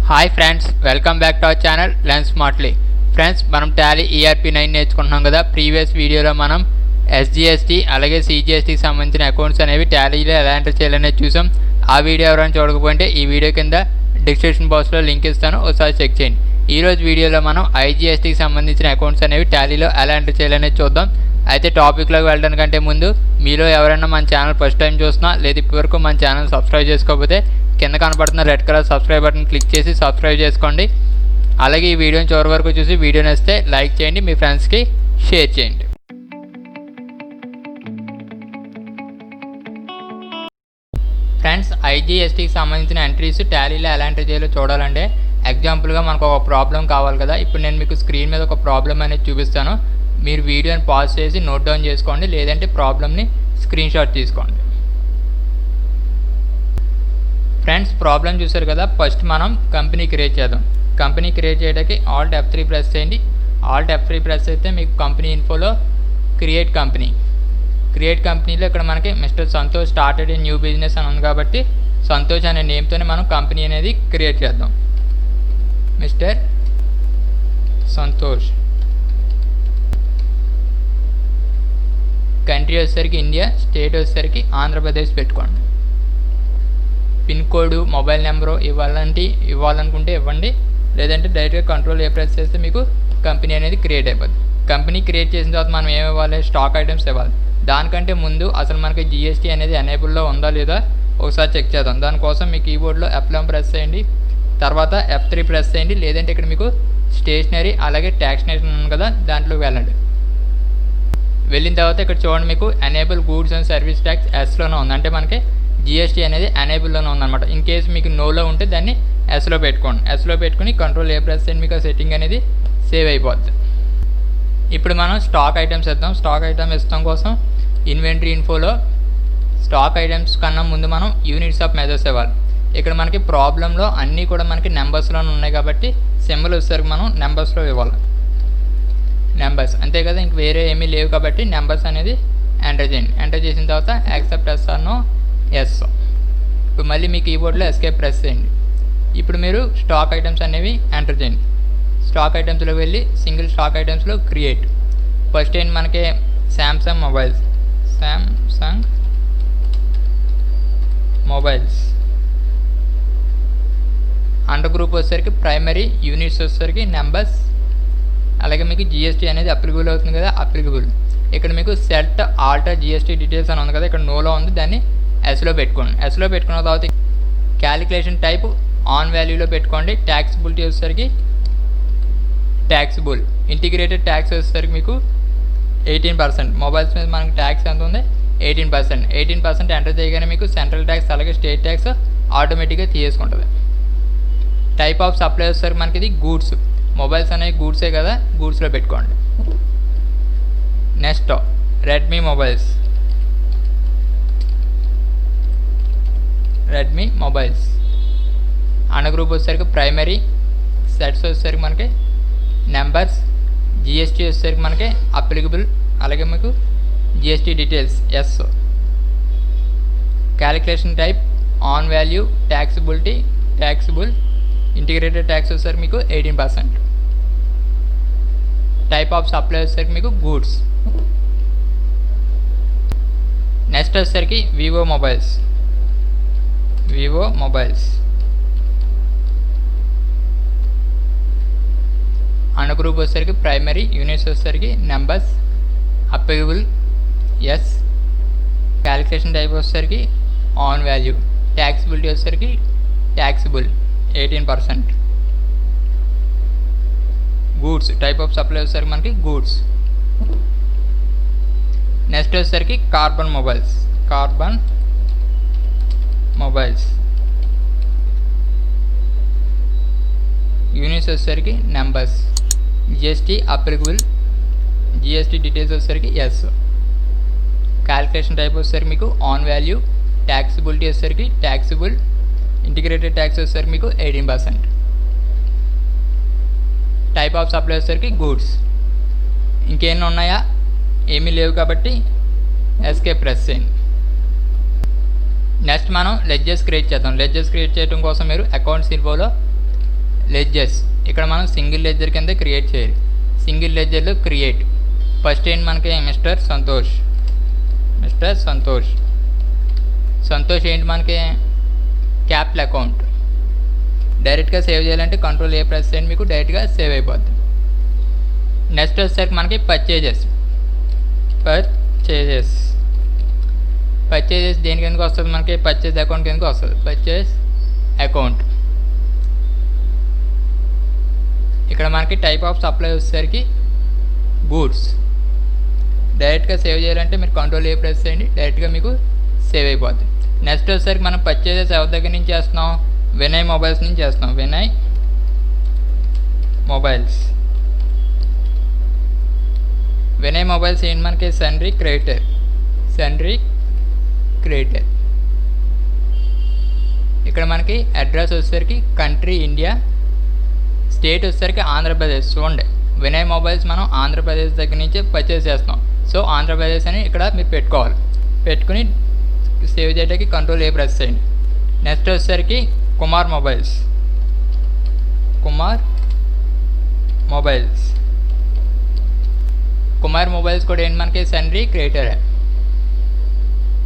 Hi friends, welcome back to our channel learn smartly. Friends, మనం Tally ERP9 నేర్చుకుంటున్నాం కదా. Previous వీడియోలో మనం SGST అలాగే CGSTకి సంబంధించిన అకౌంట్స్ అనేవి టాలీలో ఎలా ఎంటర్ చేయాలనేది చూసాం. ఆ వీడియో ఎవరైనా చూడకపోతే ఈ వీడియో కింద డిస్క్రిప్షన్ బాక్స్లో లింక్ ఇస్తాను, ఒకసారి చెక్ చేయండి. ఈరోజు వీడియోలో మనం IGSTకి సంబంధించిన అకౌంట్స్ అనేవి టాలీలో ఎలా ఎంటర్ చేయాలనేది చూద్దాం. అయితే టాపిక్లోకి వెళ్ళడానికంటే ముందు మీలో ఎవరైనా మన ఛానల్ ఫస్ట్ టైం చూసినా లేదా ఇప్పటివరకు మన ఛానల్ సబ్స్క్రైబ్ చేసుకోకపోతే కింద కనపడుతున్న red colour subscribe button click చేసి సబ్స్క్రైబ్ చేసుకోండి. అలాగే ఈ వీడియోని చివరి వరకు చూసి వీడియో నచ్చితే లైక్ చేయండి, మీ ఫ్రెండ్స్కి షేర్ చేయండి. ఫ్రెండ్స్, IGSTకి సంబంధించిన ఎంట్రీస్ టాలీలో ఎలా ఎంటర్ చేయాలో చూడాలంటే ఎగ్జాంపుల్గా మనకు ఒక ప్రాబ్లం కావాలి కదా. ఇప్పుడు నేను మీకు స్క్రీన్ మీద ఒక ప్రాబ్లం అనేది చూపిస్తాను. మీరు వీడియోని పాజ్ చేసి నోట్ డౌన్ చేసుకోండి, లేదంటే ప్రాబ్లమ్ని స్క్రీన్ షాట్ తీసుకోండి. ఫ్రెండ్స్, ప్రాబ్లం చూసారు కదా. ఫస్ట్ మనం కంపెనీ క్రియేట్ చేద్దాం. కంపెనీ క్రియేట్ చేయడానికి Alt F3 ప్రెస్ చేయండి. Alt F3 ప్రెస్ అయితే మీకు కంపెనీ ఇన్ఫోలో క్రియేట్ కంపెనీలో ఇక్కడ మనకి mister Santosh started a new business అని ఉంది కాబట్టి సంతోష్ అనే నేమ్తోనే మనం కంపెనీ అనేది క్రియేట్ చేద్దాం. మిస్టర్ సంతోష్. కంట్రీ వచ్చేసరికి ఇండియా, స్టేట్ వచ్చేసరికి ఆంధ్రప్రదేశ్ పెట్టుకోండి. పిన్ కోడ్, మొబైల్ నెంబరు ఇవ్వాలనుకుంటే ఇవ్వండి, లేదంటే డైరెక్ట్గా Ctrl+A ప్రెస్ చేస్తే మీకు కంపెనీ అనేది క్రియేట్ అయిపోద్ది. కంపెనీ క్రియేట్ చేసిన తర్వాత మనం ఏమి ఇవ్వాలి? స్టాక్ ఐటమ్స్ ఇవ్వాలి. దానికంటే ముందు అసలు మనకి GST అనేది ఎనేబుల్లో ఉందా లేదా ఒకసారి చెక్ చేద్దాం. దానికోసం మీ కీబోర్డ్లో F11 ప్రెస్ చేయండి, తర్వాత F3 ప్రెస్ చేయండి, లేదంటే ఇక్కడ మీకు స్టేషనరీ అలాగే ట్యాక్సేషన్ ఉంది కదా, దాంట్లోకి వెళ్ళండి. వెళ్ళిన తర్వాత ఇక్కడ చూడండి, మీకు enable goods and service tax ఎస్లోనే ఉంది, అంటే మనకి GST అనేది ఎనేబుల్లోనే ఉందన్నమాట. ఇన్ కేసు మీకు నోలో ఉంటే దాన్ని ఎస్లో పెట్టుకోండి. ఎస్లో పెట్టుకుని Ctrl+A ప్రెస్ చేయండి, మీకు ఆ సెట్టింగ్ అనేది సేవ్ అయిపోద్ది. ఇప్పుడు మనం స్టాక్ ఐటమ్స్ ఇద్దాం. స్టాక్ ఐటమ్ ఇస్తాం కోసం ఇన్వెంటరీ ఇన్ఫోలో స్టాక్ ఐటమ్స్ కన్నా ముందు మనం యూనిట్స్ ఆఫ్ మెజర్స్ ఇవ్వాలి. ఇక్కడ మనకి ప్రాబ్లంలో అన్నీ కూడా మనకి నెంబర్స్లోనే ఉన్నాయి కాబట్టి సింబల్ వచ్చేసరికి మనం నెంబర్స్లో ఇవ్వాలి. నెంబర్స్ అంతే కదా, ఇంక వేరే ఏమీ లేవు కాబట్టి నెంబర్స్ అనేది ఎంటర్ చేయండి. ఎంటర్ చేసిన తర్వాత యాక్సెప్ట్ ఎస్ఆర్నో ఎస్. ఇప్పుడు మళ్ళీ మీ కీబోర్డ్లో ఎస్కేప్ ప్రెస్ చేయండి. ఇప్పుడు మీరు స్టాక్ ఐటమ్స్ అనేవి ఎంటర్ చేయండి. స్టాక్ ఐటమ్స్లో వెళ్ళి సింగిల్ స్టాక్ ఐటమ్స్లో క్రియేట్. ఫస్ట్ ఏంటి మనకి శాంసంగ్ మొబైల్స్ అండర్ గ్రూప్ వచ్చేసరికి ప్రైమరీ, యూనిట్స్ వచ్చేసరికి నెంబర్స్, అలాగే మీకు GST అనేది అప్లికబుల్ అవుతుంది కదా, అప్లికబుల్. ఇక్కడ మీకు సెట్ ఆల్టర్ GST డీటెయిల్స్ అని ఉంది కదా, ఇక్కడ నోలో ఉంది, దాన్ని ఎస్లో పెట్టుకోండి. ఎస్లో పెట్టుకున్న తర్వాత క్యాలిక్యులేషన్ టైప్ ఆన్ వాల్యూలో పెట్టుకోండి. ట్యాక్సిబిలిటీ వచ్చేసరికి ట్యాక్సిబుల్. ఇంటిగ్రేటెడ్ ట్యాక్స్ వచ్చేసరికి మీకు 18%. మొబైల్స్ మీద మనకి ట్యాక్స్ ఎంత ఉంది? 18%. 18% ఎంటర్ చేయగానే మీకు సెంట్రల్ ట్యాక్స్ అలాగే స్టేట్ ట్యాక్స్ ఆటోమేటిక్గా తీసేసుకుంటుంది. టైప్ ఆఫ్ సప్లై వచ్చేసరికి మనకి ఇది గూడ్స్. మొబైల్స్ అనేవి గూడ్సే కదా, గూడ్స్లో పెట్టుకోండి. నెక్స్ట్ రెడ్మీ మొబైల్స్ అన్న గ్రూప్ వచ్చేసరికి ప్రైమరీ, సెట్స్ వచ్చేసరికి మనకి నెంబర్స్, GST వచ్చేసరికి మనకి అప్లికబుల్, అలాగే మీకు GST details yes. Calculation type on value, taxable, integrated tax వచ్చేసరికి మీకు 18%. టైప్ ఆఫ్ సప్లై వచ్చేసరికి మీకు గూడ్స్. నెక్స్ట్ వచ్చేసరికి వివో మొబైల్స్ అన్న గ్రూప్ వచ్చేసరికి ప్రైమరీ, యూనిట్స్ వచ్చేసరికి numbers, applicable yes. Calculation type వచ్చేసరికి ఆన్ వాల్యూ, ట్యాక్సిబిలిటీ వచ్చేసరికి taxable 18%. Goods, type of supply వచ్చేసరికి మనకి గూడ్స్. నెక్స్ట్ వచ్చేసరికి కార్బన్ మొబైల్స్ యూనిట్స్ వచ్చేసరికి numbers, GST applicable, GST details వచ్చేసరికి ఎస్. క్యాలిక్యులేషన్ టైప్ వచ్చేసరికి మీకు ఆన్ వాల్యూ, ట్యాక్సిబిలిటీ వచ్చేసరికి ట్యాక్సిబుల్, ఇంటిగ్రేటెడ్ ట్యాక్స్ వచ్చేసరికి మీకు 18%. టైప్ ఆఫ్ సప్లై వచ్చేసరికి గూడ్స్. ఇంకేమైనా ఉన్నాయా? ఏమీ లేవు కాబట్టి ఎస్కేప్ ప్రెస్ చేయండి. నెక్స్ట్ మనం లెడ్జర్స్ క్రియేట్ చేద్దాం. లెడ్జర్స్ క్రియేట్ చేయడం కోసం మీరు అకౌంట్స్ ఇన్ఫోలో లెడ్జర్స్, ఇక్కడ మనం సింగిల్ లెడ్జర్ కింద క్రియేట్ చేయాలి. సింగిల్ లెడ్జర్లో క్రియేట్. ఫస్ట్ ఏంటి మనకి మిస్టర్ సంతోష్. సంతోష్ ఏంటి మనకి క్యాపిటల్ అకౌంట్. డైరెక్ట్గా సేవ్ చేయాలంటే కంట్రోల్ ఏ ప్రెస్ చేయండి, మీకు డైరెక్ట్గా సేవ్ అయిపోద్ది. నెక్స్ట్ వచ్చేసరికి మనకి పర్చేజెస్ దేని కిందకి వస్తుంది మనకి, పర్చేజ్ అకౌంట్ కిందకి వస్తుంది. Purchase account. ఇక్కడ మనకి టైప్ ఆఫ్ సప్లై వచ్చేసరికి గూడ్స్. డైరెక్ట్గా సేవ్ చేయాలంటే మీరు కంట్రోల్ ఏ ప్రెస్ చేయండి, డైరెక్ట్గా మీకు సేవ్ అయిపోద్ది. నెక్స్ట్ వచ్చేసరికి మనం పర్చేజెస్ ఎవరి దగ్గర నుంచి చేస్తున్నాం, వినయ్ మొబైల్స్ నుంచి చేస్తున్నాం. వినయ్ మొబైల్స్ ఏంటి మనకి సన్రీ క్రియేటర్. ఇక్కడ మనకి అడ్రస్ వచ్చేసరికి కంట్రీ ఇండియా, స్టేట్ వచ్చేసరికి ఆంధ్రప్రదేశ్. చూడండి, వినయ్ మొబైల్స్ మనం ఆంధ్రప్రదేశ్ దగ్గర నుంచి పర్చేస్ చేస్తున్నాం. సో ఆంధ్రప్రదేశ్ అని ఇక్కడ మీరు పెట్టుకోవాలి. పెట్టుకుని సేవ్ చేయడానికి కంట్రోల్ ఏ ప్రెస్ చేయండి. నెక్స్ట్ వచ్చేసరికి కుమార్ మొబైల్స్ కూడా ఏంటి మనకి సన్రీ క్రియేటర్.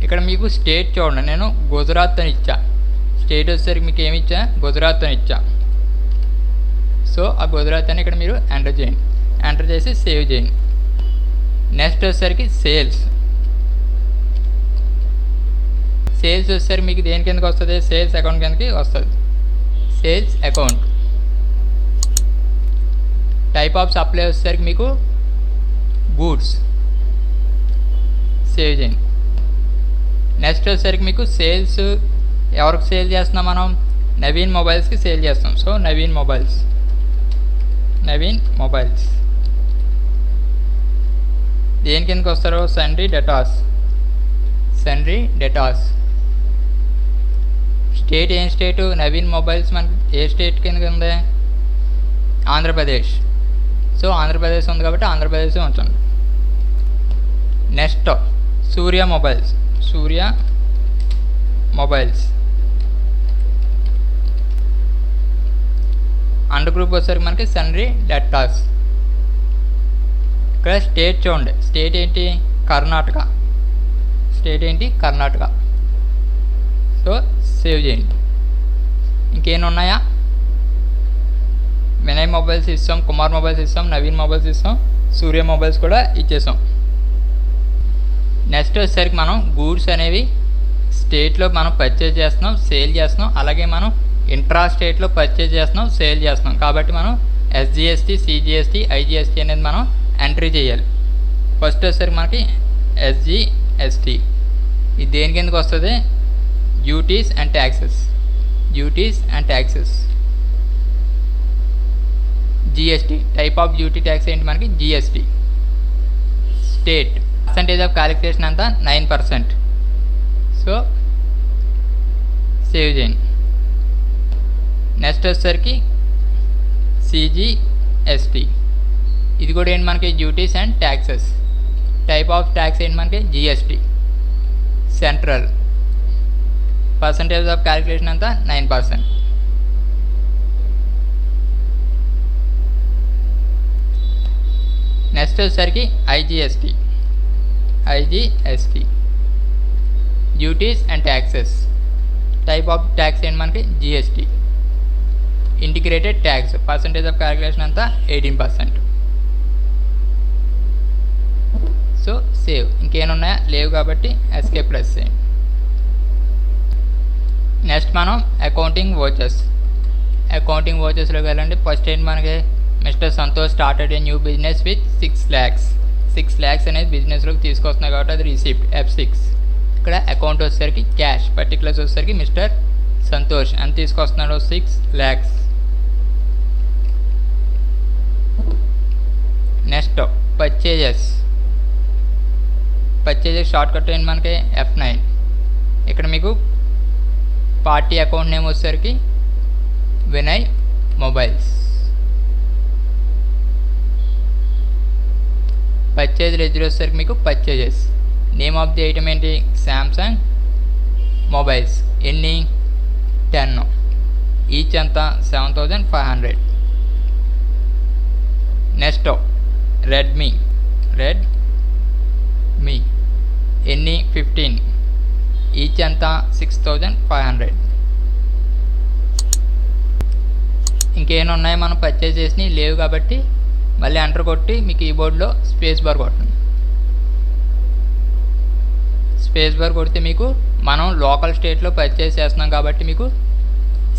ఇక్కడ మీకు స్టేట్ చూడండి, నేను గుజరాత్ అని ఇచ్చా. స్టేట్ వచ్చేసరికి మీకు ఏమి ఇచ్చా, గుజరాత్ అని ఇచ్చా. సో ఆ గుజరాత్ అని ఇక్కడ మీరు ఎంటర్ చేయండి. ఎంటర్ చేసి సేవ్ చేయండి. నెక్స్ట్ వచ్చేసరికి సేల్స్ వచ్చేసరికి మీకు దేని కిందకి వస్తుంది, సేల్స్ అకౌంట్ కిందకి వస్తుంది. Sales account. Type of supply వచ్చేసరికి మీకు గూడ్స్. సేవ్ చేయండి. నెక్స్ట్ వచ్చేసరికి మీకు సేల్స్ ఎవరికి సేల్ చేస్తున్నాం మనం, నవీన్ మొబైల్స్కి సేల్ చేస్తాం. So Naveen mobiles. దేని కిందకి వస్తారో సన్రీ డెటాస్. స్టేట్ ఏం స్టేటు, నవీన్ మొబైల్స్ మనకి ఏ స్టేట్ కింద ఉంది, ఆంధ్రప్రదేశ్. సో ఆంధ్రప్రదేశ్ ఉంది కాబట్టి ఆంధ్రప్రదేశ్ ఉంచండి. నెక్స్ట్ సూర్య మొబైల్స్. అండర్ గ్రూప్ వచ్చేసరికి మనకి సన్రీ డెటాస్. ఇక్కడ స్టేట్ చూడండి, స్టేట్ ఏంటి కర్ణాటక. సో సేవ్ చేయండి. ఇంకేం ఉన్నాయా, వినయ్ మొబైల్స్ ఇస్తాం, కుమార్ మొబైల్స్ ఇస్తాం, నవీన్ మొబైల్స్ ఇస్తాం, సూర్య మొబైల్స్ కూడా ఇచ్చేసాం. నెక్స్ట్ వచ్చేసరికి మనం గూడ్స్ అనేవి స్టేట్లో మనం పర్చేజ్ చేస్తున్నాం, సేల్ చేస్తున్నాం. అలాగే మనం ఇంట్రా స్టేట్లో పర్చేజ్ చేస్తున్నాం, సేల్ చేస్తున్నాం. కాబట్టి మనం ఎస్జిఎస్టీ, సిజిఎస్టీ, ఐజిఎస్టీ అనేది మనం ఎంట్రీ చేయాలి. ఫస్ట్ వచ్చేసరికి మనకి ఎస్జిఎస్టీ. ఇది దేని కిందకి వస్తుంది, duties and taxes. GST. Type of duty tax ఏంటి మనకి, GST. State. Percentage of calculation అంతా 9%. సో సేవ్ చేయండి. నెక్స్ట్ వచ్చేసరికి సిజిఎస్టీ. ఇది కూడా ఏంటి మనకి duties and taxes. Type of tax ఏంటి మనకి, GST. Central. Percentage of calculation అంతా 9%. నెక్స్ట్ వచ్చేసరికి IGST. Duties and taxes. Type of tax ఏంటి మనకి, GST. Integrated tax. Percentage of calculation అంతా 18%. So save. ఇంకేమున్నాయా, లేవు కాబట్టి ఎస్కేప్ ప్రెస్ చేయండి. నెక్స్ట్ మనం అకౌంటింగ్ వాచెస్లోకి వెళ్ళండి. ఫస్ట్ ఏంటి మనకి, mister Santosh started a new business with 6 lakhs. 6 lakhs అనేది బిజినెస్లోకి తీసుకొస్తున్నాయి కాబట్టి అది రిసిప్ట్ F6. ఇక్కడ అకౌంట్ వచ్చేసరికి క్యాష్. పర్టికులర్స్ వచ్చేసరికి మిస్టర్ సంతోష్ ఎంత తీసుకొస్తున్నాడు, 6 lakhs. Next purchases short cut ఏంటి మనకి F9. ఇక్కడ మీకు పార్టీ అకౌంట్ నేమ్ వచ్చేసరికి వినయ్ మొబైల్స్. పర్చేజ్ లెడ్జర్ వచ్చేసరికి మీకు purchases. Name of the item ఏంటి, శాంసంగ్ మొబైల్స్. ఎన్ని, 10. ఈచ్ ఎంత 7500. నెక్స్ట్ రెడ్మీ ఎన్ని 15, ఈచ్ ఎంత 6500. ఇంకేమైనా ఉన్నాయో మనం పర్చేజ్ చేసినవి లేవు కాబట్టి మళ్ళీ ఎంటర్ కొట్టి మీ కీబోర్డ్లో స్పేస్ బార్ కొట్టండి. స్పేస్ బార్ కొడితే మీకు మనం లోకల్ స్టేట్లో పర్చేజ్ చేస్తున్నాం కాబట్టి మీకు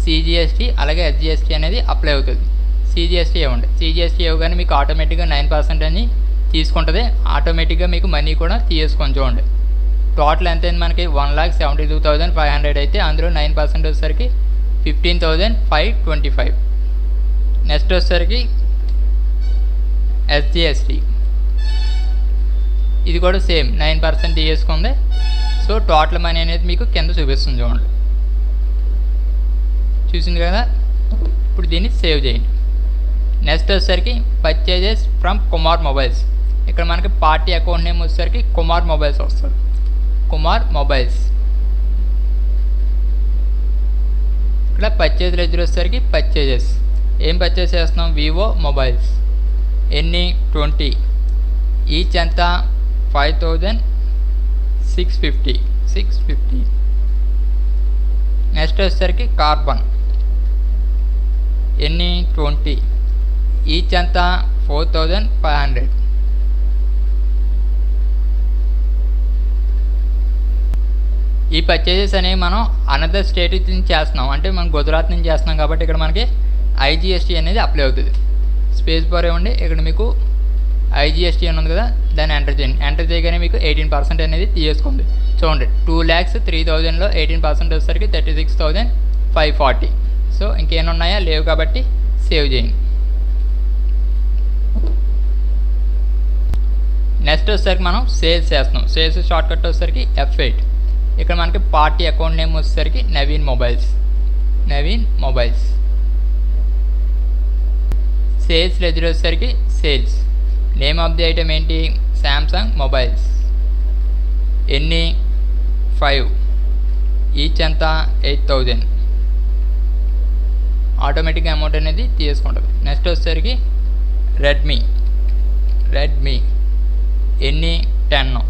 సిజిఎస్టీ అలాగే ఎస్జిఎస్టీ అనేది అప్లై అవుతుంది. సిజిఎస్టీ ఇవ్వండి. సిజిఎస్టీ ఇవ్వగానే మీకు ఆటోమేటిక్గా 9% అని తీసుకుంటుంది. ఆటోమేటిక్గా మీకు మనీ కూడా తీసుకొని చూడండి. టోటల్ ఎంత అయింది మనకి 1,72,500 అయితే అందులో 9% వచ్చేసరికి 15,525. నెక్స్ట్ వచ్చేసరికి ఎస్జిఎస్టీ, ఇది కూడా సేమ్ 9% తీసుకుంది. సో టోటల్ మనీ అనేది మీకు కింద చూపిస్తుంది చూడండి. చూసింది కదా. ఇప్పుడు దీన్ని సేవ్ చేయండి. నెక్స్ట్ వచ్చేసరికి పర్చేజెస్ ఫ్రమ్ కుమార్ మొబైల్స్. ఇక్కడ మనకి పార్టీ అకౌంట్ నేమ్ వచ్చేసరికి కుమార్ మొబైల్స్ వస్తుంది. కుమార్ మొబైల్స్. ఇక్కడ పర్చేజ్ లెడ్జర్ వచ్చేసరికి పర్చేజెస్ ఏం పర్చేజ్ చేస్తున్నాం, వివో మొబైల్స్ ఎన్ని 20, ఈచ్ ఎంత 5,650. నెక్స్ట్ వచ్చేసరికి కార్బన్ ఎన్ని 20, ఈచ్ ఎంత 4,500. ఈ పర్చేజెస్ అనేవి మనం అనదర్ స్టేట్ నుంచి చేస్తున్నాం, అంటే మనం గుజరాత్ నుంచి చేస్తున్నాం కాబట్టి ఇక్కడ మనకి ఐజిఎస్టీ అనేది అప్లై అవుతుంది. స్పేస్ బార్ ఇవ్వండి. ఇక్కడ మీకు ఐజిఎస్టీ అని ఉంది కదా, దాన్ని ఎంటర్ చేయండి. ఎంటర్ చేయగానే మీకు 18% అనేది తీసుకుంది చూడండి. 2,03,000లో 18% వచ్చేసరికి 36,540. సో ఇంకేమైనా ఉన్నాయా, లేవు కాబట్టి సేవ్ చేయండి. నెక్స్ట్ వచ్చేసరికి మనం సేల్స్ చేస్తున్నాం. సేల్స్ షార్ట్ కట్ వచ్చేసరికి F8. ఇక్కడ మనకి పార్టీ అకౌంట్ నేమ్ వచ్చేసరికి నవీన్ మొబైల్స్. సేల్స్ లెడ్జర్ వచ్చేసరికి sales. Name of the item ఏంటి, శాంసంగ్ మొబైల్స్ ఎన్ని 5, ఈచ్ ఎంత 8,000. ఆటోమేటిక్గా అమౌంట్ అనేది తీసుకుంటుంది. నెక్స్ట్ వచ్చేసరికి రెడ్మీ ఎన్ని 10,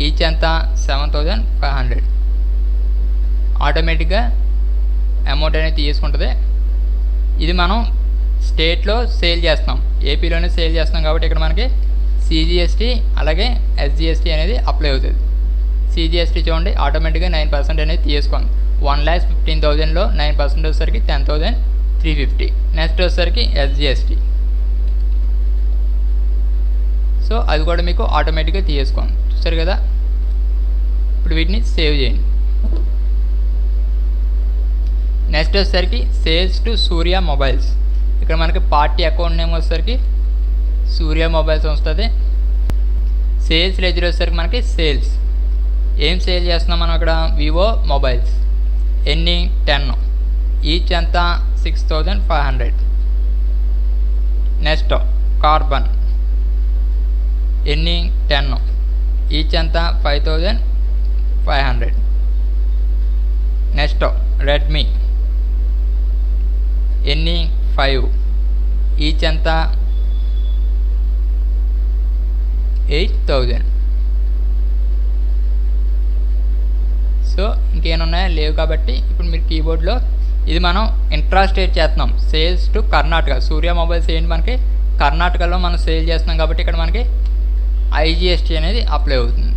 ఈచ్ ఎంత 7,500. ఆటోమేటిక్గా అమౌంట్ అనేది తీసుకుంటుంది. ఇది మనం స్టేట్లో సేల్ చేస్తాం, ఏపీలోనే సేల్ చేస్తున్నాం కాబట్టి ఇక్కడ మనకి సిజిఎస్టీ అలాగే ఎస్జిఎస్టీ అనేది అప్లై అవుతుంది. సిజిఎస్టీ చూడండి ఆటోమేటిక్గా 9% అనేది తీసుకోండి. 1,15,000లో 9% వచ్చేసరికి 10,350. నెక్స్ట్ వచ్చేసరికి ఎస్జిఎస్టీ. సో అది కూడా మీకు ఆటోమేటిక్గా తీసుకోండి. చూసారు కదా. ఇప్పుడు వీటిని సేవ్ చేయండి. నెక్స్ట్ వచ్చేసరికి సేల్స్ టు సూర్య మొబైల్స్. ఇక్కడ మనకి పార్టీ అకౌంట్ నేమ్ వచ్చేసరికి సూర్య మొబైల్స్ వస్తుంది. సేల్స్ లెడ్జర్ వచ్చేసరికి మనకి సేల్స్. ఏం సేల్ చేస్తున్నాం మనం ఇక్కడ, వివో మొబైల్స్ ఎన్ని 10, ఈచ్ ఎంత 6,500. నెక్స్ట్ కార్బన్ ఎన్ని 10, ఈచ్ ఎంత 5,500. నెక్స్ట్ రెడ్మీ ఎన్ని 5, ఈచ్ ఎంత 8,000. సో ఇంకేమైనా ఉన్నాయా, లేవు కాబట్టి ఇప్పుడు మీరు కీబోర్డ్లో ఇది మనం ఇంట్రాస్టేట్ చేస్తున్నాం. Sales to Karnataka. Surya mobiles ఏంటి మనకి కర్ణాటకలో మనం సేల్ చేస్తున్నాం కాబట్టి ఇక్కడ మనకి ఐజిఎస్టీ అనేది అప్లై అవుతుంది.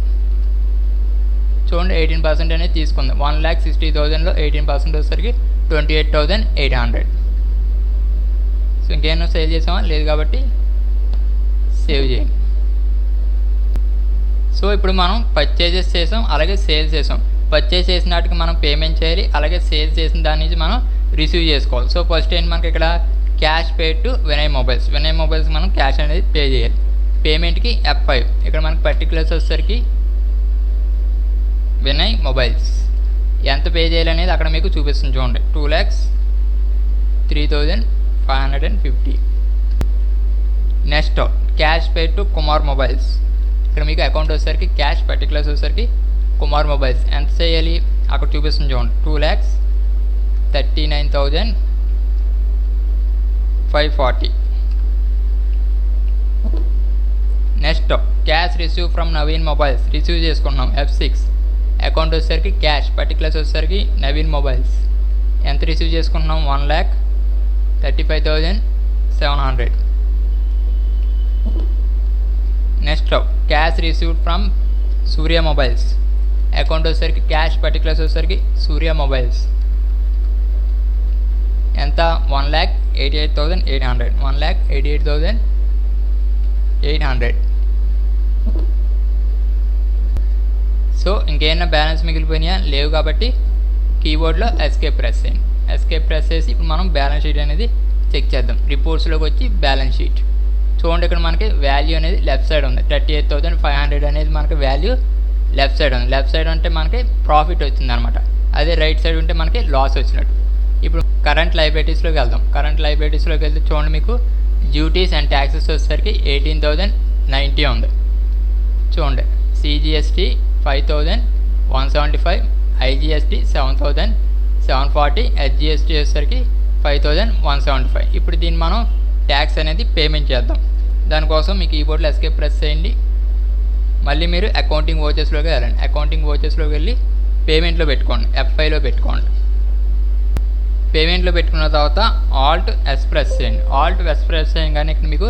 చూడండి 18% అనేది తీసుకుంది. 1,60,000లో 18% వచ్చేసరికి 28,800. సో ఇంకేమైనా సేల్ చేసామా, లేదు కాబట్టి సేవ్ చేయండి. సో ఇప్పుడు మనం పర్చేజెస్ చేసాం అలాగే సేల్స్ చేసాం. పర్చేజ్ చేసిన వాటికి మనం పేమెంట్ చేయాలి, అలాగే సేల్స్ చేసిన దాని నుంచి మనం రిసీవ్ చేసుకోవాలి. సో ఫస్ట్ ఏంటి మనకి ఇక్కడ cash pay to Vinay mobiles మనం క్యాష్ అనేది పే చేయాలి. పేమెంట్కి F5. ఇక్కడ మనకి పర్టికులర్స్ వచ్చేసరికి వినయ్ మొబైల్స్ ఎంత పే చేయాలనేది అక్కడ మీకు చూపిస్తుంది చూడండి. 2,03,550. Next cash pay to Kumar mobiles. ఇక్కడ మీకు అకౌంట్ వచ్చేసరికి క్యాష్ పర్టికులర్స్ వచ్చేసరికి కుమార్ మొబైల్స్ ఎంత చేయాలి అక్కడ చూపిస్తుంది చూడండి. 39,540. Next cash receive from Naveen mobiles receive చేసుకున్నాం F6. అకౌంట్ వచ్చేసరికి క్యాష్ పర్టికులర్స్ వచ్చేసరికి నవీన్ మొబైల్స్ ఎంత రిసీవ్ చేసుకుంటున్నాం 1,35,700. Next cash received from Surya mobiles account వచ్చేసరికి క్యాష్ పర్టికులర్స్ వచ్చేసరికి సూర్య మొబైల్స్ ఎంత 1,88,800. 1,88,800. సో ఇంకేమైనా బ్యాలెన్స్ మిగిలిపోయినాయా లేవు కాబట్టి కీబోర్డ్లో ఎస్కేప్ ప్రెస్ చేయండి. ఎస్కేప్ ప్రెస్ చేసి ఇప్పుడు మనం బ్యాలెన్స్ షీట్ అనేది చెక్ చేద్దాం. రిపోర్ట్స్లోకి వచ్చి బ్యాలెన్స్ షీట్ చూడండి, ఇక్కడ మనకి వాల్యూ అనేది లెఫ్ట్ సైడ్ ఉంది. 38,500 అనేది మనకి వాల్యూ లెఫ్ట్ సైడ్ ఉంది. లెఫ్ట్ సైడ్ అంటే మనకి ప్రాఫిట్ వచ్చింది అనమాట. అదే రైట్ సైడ్ ఉంటే మనకి లాస్ వచ్చినట్టు. ఇప్పుడు కరెంట్ లైబిలిటీస్లోకి వెళ్దాం. కరెంట్ లైబిలిటీస్లోకి వెళ్తే చూడండి, మీకు డ్యూటీస్ అండ్ ట్యాక్సెస్ వచ్చేసరికి 18,090 ఉంది. చూడండి, CGST 5,175, IGST 7,740, SGST వచ్చేసరికి 5,175. ఇప్పుడు దీన్ని మనం ట్యాక్స్ అనేది పేమెంట్ చేద్దాం. దానికోసం మీ కీబోర్డ్లో ఎస్కేప్ ప్రెస్ చేయండి. మళ్ళీ మీరు అకౌంటింగ్ వోచెస్లోకి వెళ్ళండి. అకౌంటింగ్ వోచెస్లోకి వెళ్ళి పేమెంట్లో పెట్టుకోండి, F5లో పెట్టుకోండి. పేమెంట్లో పెట్టుకున్న తర్వాత ఆల్ట్ ఎస్ ప్రెస్ చేయండి. ఆల్ట్ ఎస్ ప్రెస్ చేయగానే ఇక్కడ మీకు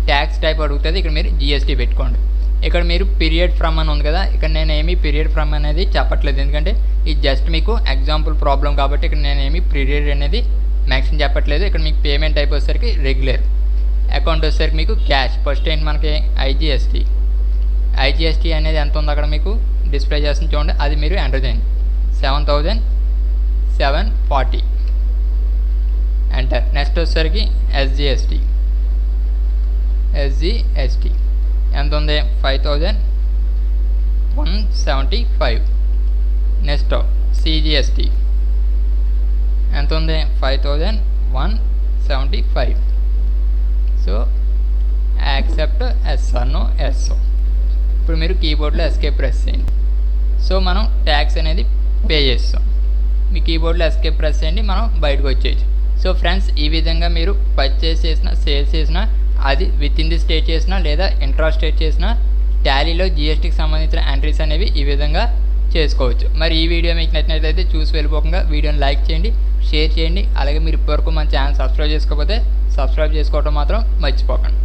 ట్యాక్స్ టైప్ అడుగుతుంది. ఇక్కడ మీరు GST పెట్టుకోండి. ఇక్కడ మీరు పీరియడ్ ఫ్రమ్ అని ఉంది కదా, ఇక్కడ నేను ఏమీ పీరియడ్ ఫ్రమ్ అనేది చెప్పట్లేదు, ఎందుకంటే ఇది జస్ట్ మీకు ఎగ్జాంపుల్ ప్రాబ్లం కాబట్టి ఇక్కడ నేను ఏమి పీరియడ్ అనేది మ్యాక్సిమం చెప్పట్లేదు. ఇక్కడ మీకు పేమెంట్ టైప్ వచ్చేసరికి రెగ్యులర్. అకౌంట్ వచ్చేసరికి మీకు క్యాష్. ఫస్ట్ ఏంటి మనకి IGST అనేది ఎంత ఉంది అక్కడ మీకు డిస్ప్లే చేస్తుంది చూడండి, అది మీరు ఎంటర్ చేయండి. 7,740 ఎంటర్. నెక్స్ట్ వచ్చేసరికి SGST ఎంత ఉంది 5,175. నెక్స్ట్ CGST ఎంత ఉంది 5,175. So accept yes. ఇప్పుడు మీరు కీబోర్డ్లో ఎస్కేప్ ప్రెస్ చేయండి. సో మనం ట్యాక్స్ అనేది పే చేస్తాం. మీ కీబోర్డ్లో ఎస్కేప్ ప్రెస్ చేయండి, మనం బయటకు వచ్చేయచ్చు. సో ఫ్రెండ్స్, ఈ విధంగా మీరు పర్చేస్ చేసిన, సేల్స్ చేసిన, అది విత్ ఇన్ ది స్టేట్ చేసిన లేదా ఇంట్రా స్టేట్ చేసిన టాలీలో GSTకి సంబంధించిన ఎంట్రీస్ అనేవి ఈ విధంగా చేసుకోవచ్చు. మరి ఈ వీడియో మీకు నచ్చినట్లయితే చూసి వెళ్ళిపోకుండా వీడియోని లైక్ చేయండి, షేర్ చేయండి. అలాగే మీరు ఇప్పటివరకు మన ఛానల్ సబ్స్క్రైబ్ చేసుకోకపోతే సబ్స్క్రైబ్ చేసుకోవడం మాత్రం మర్చిపోకండి.